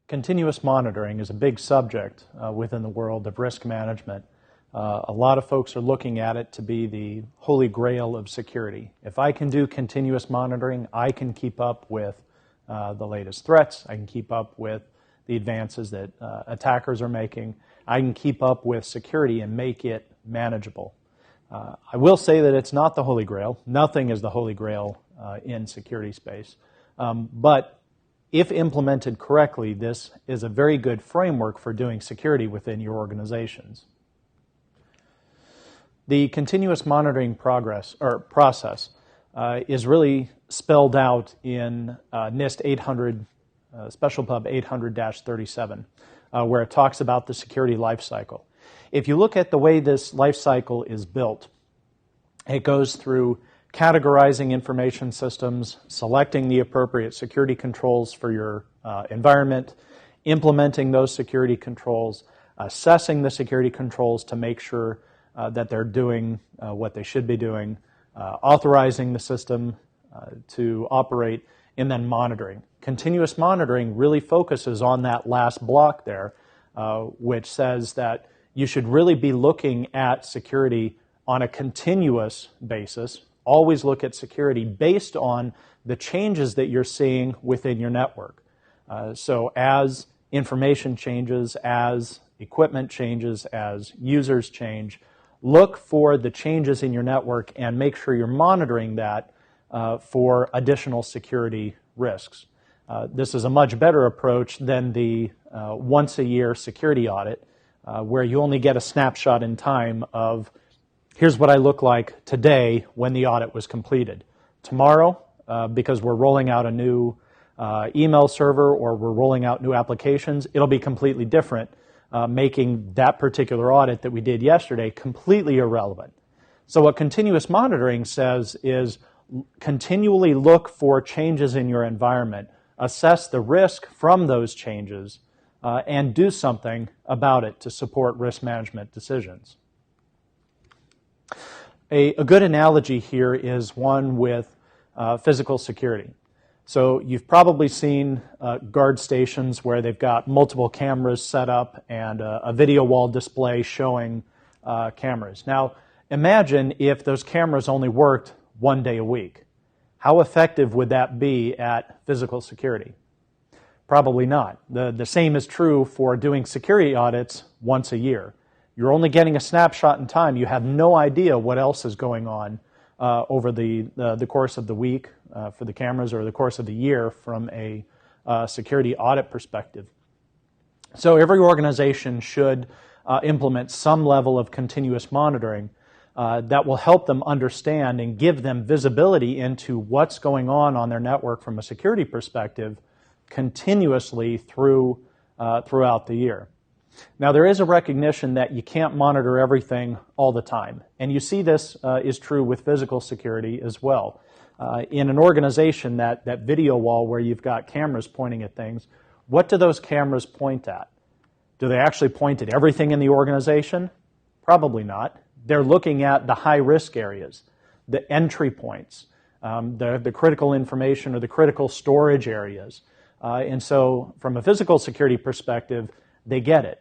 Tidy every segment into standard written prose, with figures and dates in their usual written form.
Continuous monitoring is a big subject within the world of risk management. A lot of folks are looking at it to be the holy grail of security. If I can do continuous monitoring, I can keep up with the latest threats. I can keep up with the advances that attackers are making. I can keep up with security and make it manageable. I will say that it's not the holy grail. Nothing is the holy grail in security space. But if implemented correctly, this is a very good framework for doing security within your organizations. The continuous monitoring process is really spelled out in NIST 800, Special Pub 800-37, where it talks about the security lifecycle. If you look at the way this lifecycle is built, it goes through categorizing information systems, selecting the appropriate security controls for your environment, implementing those security controls, assessing the security controls to make sure that they're doing what they should be doing, authorizing the system to operate, and then monitoring. Continuous monitoring really focuses on that last block there, which says that you should really be looking at security on a continuous basis. Always look at security based on the changes that you're seeing within your network. So as information changes, as equipment changes, as users change, look for the changes in your network and make sure you're monitoring that for additional security risks. This is a much better approach than the once-a-year security audit, where you only get a snapshot in time of here's what I look like today when the audit was completed. Tomorrow, because we're rolling out a new email server or we're rolling out new applications, it'll be completely different, making that particular audit that we did yesterday completely irrelevant. So what continuous monitoring says is continually look for changes in your environment, assess the risk from those changes, and do something about it to support risk management decisions. A good analogy here is one with physical security. So you've probably seen guard stations where they've got multiple cameras set up and a video wall display showing cameras. Now, imagine if those cameras only worked one day a week. How effective would that be at physical security? Probably not. The same is true for doing security audits once a year. You're only getting a snapshot in time. You have no idea what else is going on over the course of the week for the cameras or the course of the year from a security audit perspective. So every organization should implement some level of continuous monitoring that will help them understand and give them visibility into what's going on their network from a security perspective continuously throughout the year. Now, there is a recognition that you can't monitor everything all the time, and you see this is true with physical security as well. In an organization, that video wall where you've got cameras pointing at things, what do those cameras point at? Do they actually point at everything in the organization? Probably not. They're looking at the high-risk areas, the entry points, the critical information or the critical storage areas. And so from a physical security perspective, they get it.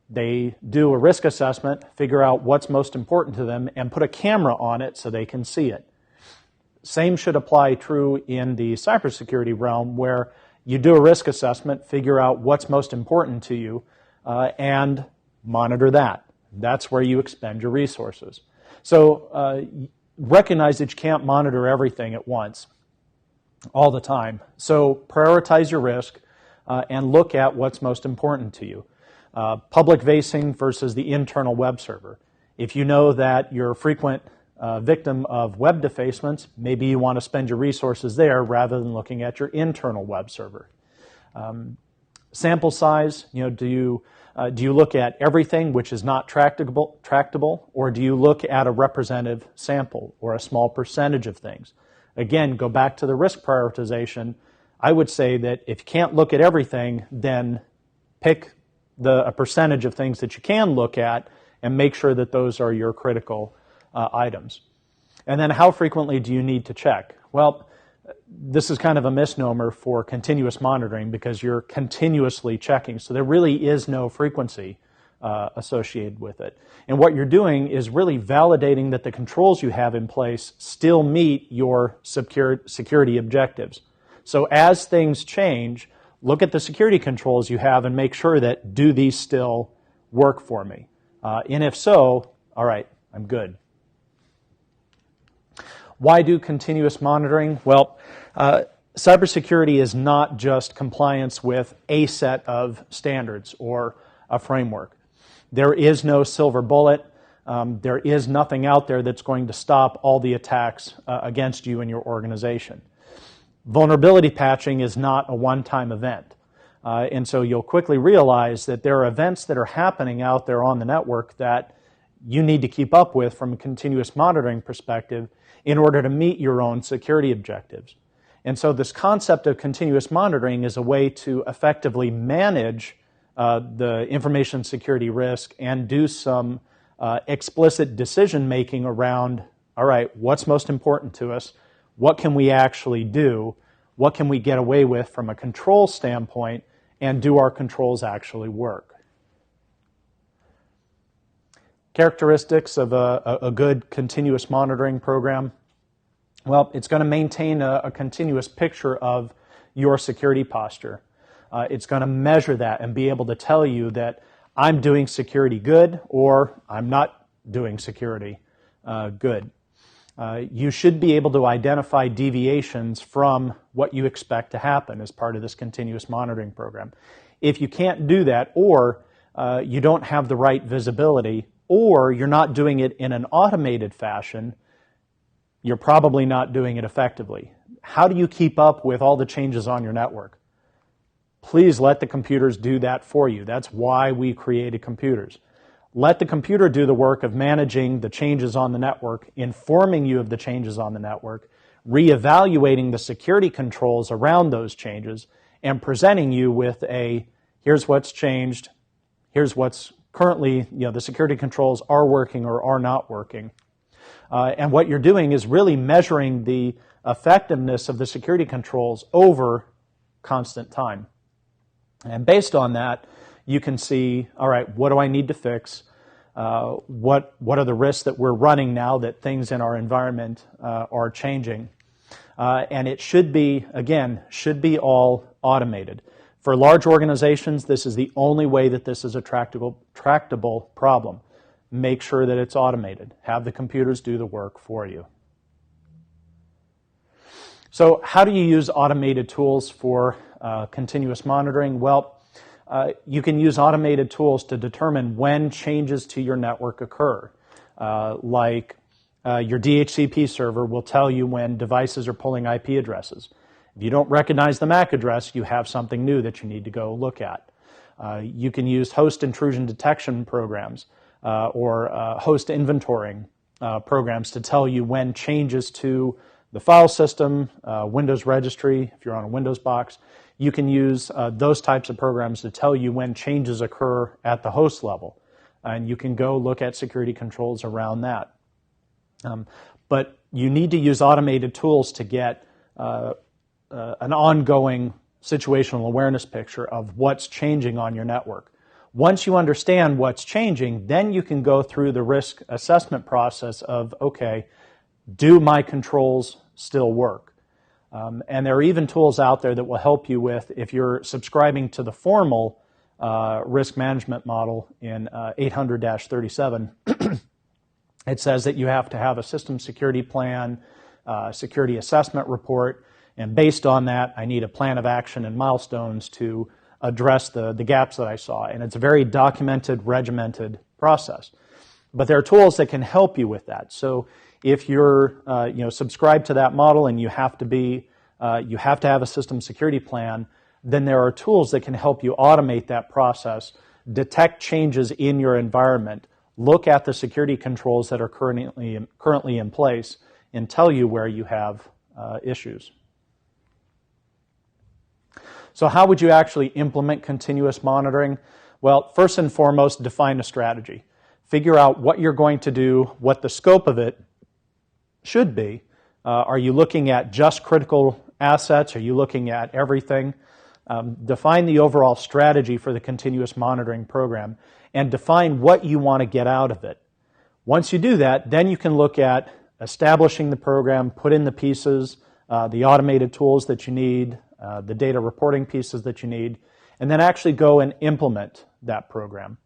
They do a risk assessment, figure out what's most important to them, and put a camera on it so they can see it. Same should apply true in the cybersecurity realm, where you do a risk assessment, figure out what's most important to you, and monitor that. That's where you expend your resources. So recognize that you can't monitor everything at once, all the time. So prioritize your risk and look at what's most important to you. Public facing versus the internal web server. If you know that you're a frequent victim of web defacements, maybe you want to spend your resources there rather than looking at your internal web server. Sample size, do you look at everything which is not tractable, or do you look at a representative sample or a small percentage of things? Again, go back to the risk prioritization. I would say that if you can't look at everything, then pick a percentage of things that you can look at and make sure that those are your critical items. And then how frequently do you need to check? Well, this is kind of a misnomer for continuous monitoring because you're continuously checking. So there really is no frequency associated with it. And what you're doing is really validating that the controls you have in place still meet your security objectives. So as things change, look at the security controls you have and make sure that, do these still work for me? And if so, all right, I'm good. Why do continuous monitoring? Well, cybersecurity is not just compliance with a set of standards or a framework. There is no silver bullet. There is nothing out there that's going to stop all the attacks against you and your organization. Vulnerability patching is not a one-time event. And so you'll quickly realize that there are events that are happening out there on the network that you need to keep up with from a continuous monitoring perspective in order to meet your own security objectives. And so this concept of continuous monitoring is a way to effectively manage the information security risk and do some explicit decision making around, all right, what's most important to us? What can we actually do? What can we get away with from a control standpoint? And do our controls actually work? Characteristics of a good continuous monitoring program. Well, it's going to maintain a continuous picture of your security posture. It's going to measure that and be able to tell you that I'm doing security good or I'm not doing security good. You should be able to identify deviations from what you expect to happen as part of this continuous monitoring program. If you can't do that, or you don't have the right visibility, or you're not doing it in an automated fashion, you're probably not doing it effectively. How do you keep up with all the changes on your network? Please let the computers do that for you. That's why we created computers. Let the computer do the work of managing the changes on the network, informing you of the changes on the network, reevaluating the security controls around those changes, and presenting you with a, here's what's changed, here's what's currently, the security controls are working or are not working. And what you're doing is really measuring the effectiveness of the security controls over constant time. And based on that, you can see, all right, what do I need to fix? What are the risks that we're running now that things in our environment are changing? And it should be all automated. For large organizations, this is the only way that this is a tractable problem. Make sure that it's automated. Have the computers do the work for you. So how do you use automated tools for continuous monitoring? Well, you can use automated tools to determine when changes to your network occur. Like your DHCP server will tell you when devices are pulling IP addresses. If you don't recognize the MAC address, you have something new that you need to go look at. You can use host intrusion detection programs or host inventorying programs to tell you when changes to the file system, Windows registry, if you're on a Windows box. You can use those types of programs to tell you when changes occur at the host level. And you can go look at security controls around that. But you need to use automated tools to get an ongoing situational awareness picture of what's changing on your network. Once you understand what's changing, then you can go through the risk assessment process of, okay, do my controls still work? And there are even tools out there that will help you with, if you're subscribing to the formal risk management model in 800-37, it says that you have to have a system security plan, security assessment report, and based on that, I need a plan of action and milestones to address the gaps that I saw. And it's a very documented, regimented process. But there are tools that can help you with that. So if you're subscribed to that model and you have to have a system security plan, then there are tools that can help you automate that process, detect changes in your environment, look at the security controls that are currently in place, and tell you where you have issues. So how would you actually implement continuous monitoring? Well, first and foremost, define a strategy. Figure out what you're going to do, what the scope of it should be, Are you looking at just critical assets? Are you looking at everything? Define the overall strategy for the continuous monitoring program and define what you want to get out of it. Once you do that, then you can look at establishing the program, put in the pieces, the automated tools that you need, the data reporting pieces that you need, and then actually go and implement that program.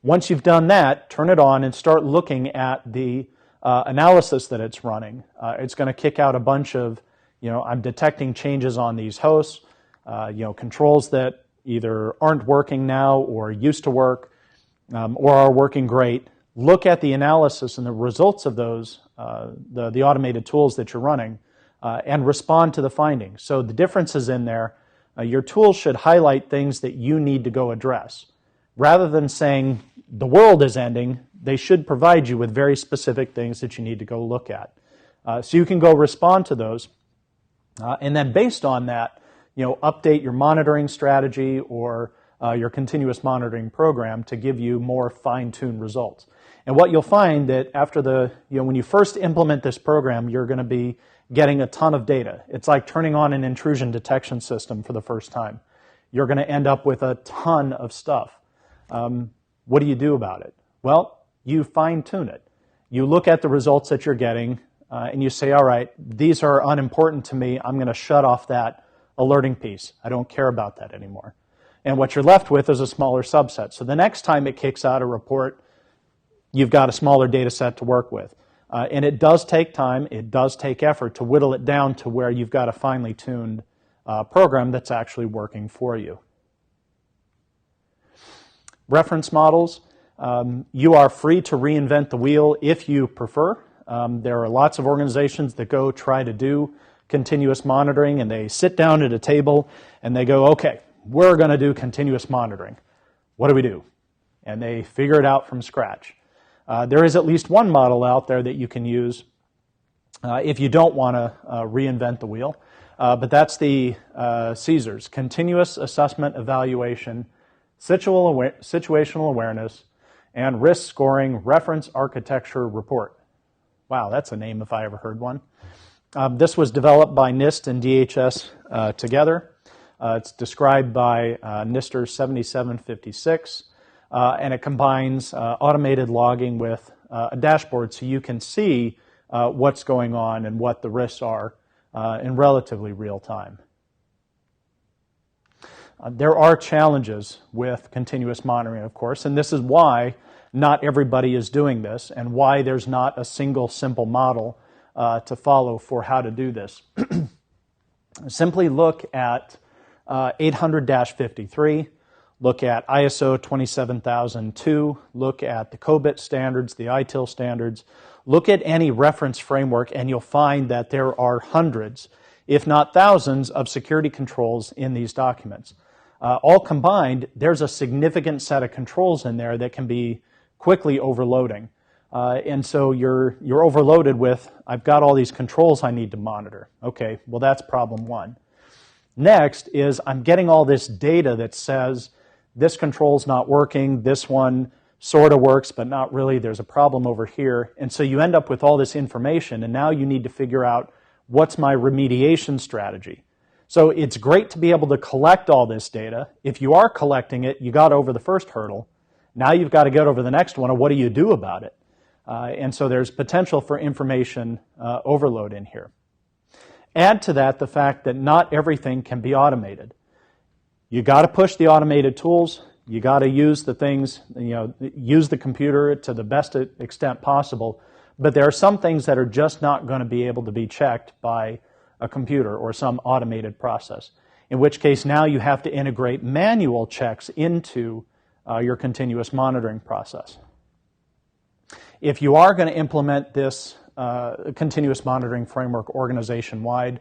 Once you've done that, turn it on and start looking at the analysis that it's running. It's going to kick out a bunch of, I'm detecting changes on these hosts, controls that either aren't working now or used to work or are working great. Look at the analysis and the results of those, the automated tools that you're running, and respond to the findings. So the differences in there, your tools should highlight things that you need to go address. Rather than saying the world is ending, they should provide you with very specific things that you need to go look at. So you can go respond to those, and then based on that, update your monitoring strategy or your continuous monitoring program to give you more fine-tuned results. And what you'll find that after when you first implement this program, you're going to be getting a ton of data. It's like turning on an intrusion detection system for the first time. You're going to end up with a ton of stuff. What do you do about it? Well, you fine-tune it. You look at the results that you're getting, and you say, all right, these are unimportant to me. I'm going to shut off that alerting piece. I don't care about that anymore. And what you're left with is a smaller subset. So the next time it kicks out a report, you've got a smaller data set to work with. And it does take time, it does take effort to whittle it down to where you've got a finely tuned program that's actually working for you. Reference models. You are free to reinvent the wheel if you prefer. There are lots of organizations that go try to do continuous monitoring, and they sit down at a table and they go, okay, we're going to do continuous monitoring. What do we do? And they figure it out from scratch. There is at least one model out there that you can use if you don't want to reinvent the wheel, but that's the CISSP, Continuous Assessment Evaluation, Situational Awareness, and Risk Scoring Reference Architecture Report. Wow, that's a name if I ever heard one. This was developed by NIST and DHS together. It's described by NIST 7756, and it combines automated logging with a dashboard so you can see what's going on and what the risks are in relatively real time. There are challenges with continuous monitoring, of course, and this is why not everybody is doing this and why there's not a single simple model to follow for how to do this. Simply look at 800-53, look at ISO 27002, look at the COBIT standards, the ITIL standards, look at any reference framework, and you'll find that there are hundreds, if not thousands, of security controls in these documents. All combined, there's a significant set of controls in there that can be quickly overloading. And so you're overloaded with, I've got all these controls I need to monitor. Okay, well that's problem one. Next is I'm getting all this data that says this control's not working, this one sort of works, but not really, there's a problem over here. And so you end up with all this information, and now you need to figure out what's my remediation strategy. So it's great to be able to collect all this data. If you are collecting it, you got over the first hurdle. Now you've got to get over the next one, of what do you do about it? And so there's potential for information overload in here. Add to that the fact that not everything can be automated. You got to push the automated tools. You got to use the things, use the computer to the best extent possible. But there are some things that are just not going to be able to be checked by a computer or some automated process, in which case now you have to integrate manual checks into your continuous monitoring process. If you are going to implement this continuous monitoring framework organization-wide,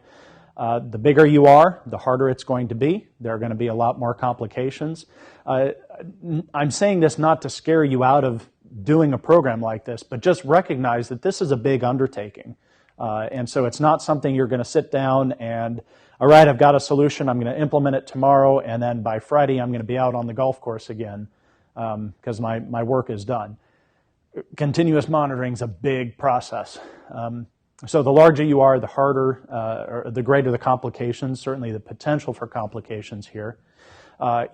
the bigger you are, the harder it's going to be. There are going to be a lot more complications. I'm saying this not to scare you out of doing a program like this, but just recognize that this is a big undertaking. And so it's not something you're going to sit down and, all right, I've got a solution, I'm going to implement it tomorrow, and then by Friday I'm going to be out on the golf course again because my work is done. Continuous monitoring is a big process. So the larger you are, the harder, or the greater the complications, certainly the potential for complications here.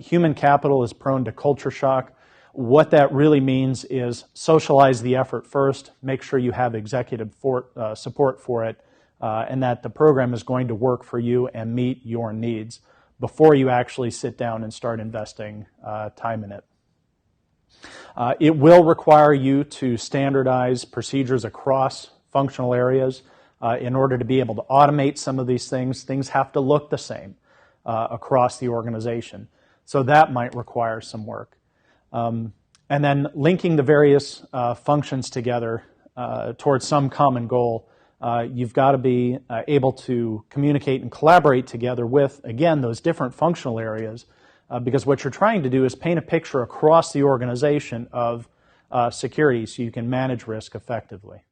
Human capital is prone to culture shock. What that really means is socialize the effort first, make sure you have executive support for it, and that the program is going to work for you and meet your needs before you actually sit down and start investing time in it. It will require you to standardize procedures across functional areas in order to be able to automate some of these things. Things have to look the same across the organization. So that might require some work. And then linking the various functions together towards some common goal. You've got to be able to communicate and collaborate together with, again, those different functional areas, because what you're trying to do is paint a picture across the organization of security so you can manage risk effectively.